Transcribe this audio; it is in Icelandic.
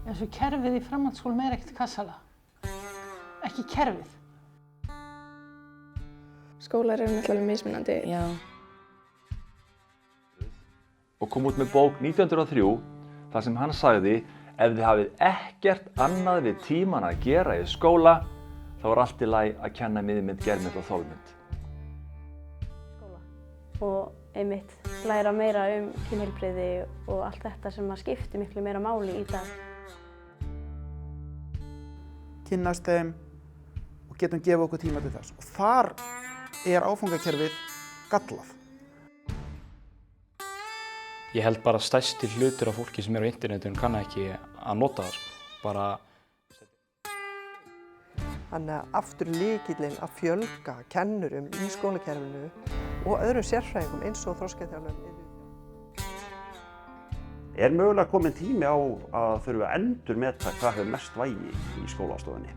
eins og kerfið í framhaldsskólum ekkert kassala. Ekki kerfið. Skólar eru náttúrulega mismunandi. Já. Og kom út með bók 1903 þar sem hann sagði ef þið hafið ekkert annað við tíman að gera í skóla þá allt í lagi að kenna miðmynd, germynd og þolmynd. Og einmitt læra meira kynheilbrigði og allt þetta sem skiptir miklu meira máli í dag. Kynnast þeim og getum gefið okkur tíma til þess. Og þar áfangakerfið gallað. Ég held bara stærsti hlutur af fólki sem á internetinu kann ekki að nota það. Bara... Þannig að aftur lykillinn að fjölga kennurum í skólakerfinu og öðrum sérfræðingum eins og þroskaþjálfurum. Mögulega kominn tími á að þurfa að endurmeta hvað hefur mest vægi í skólastofunni?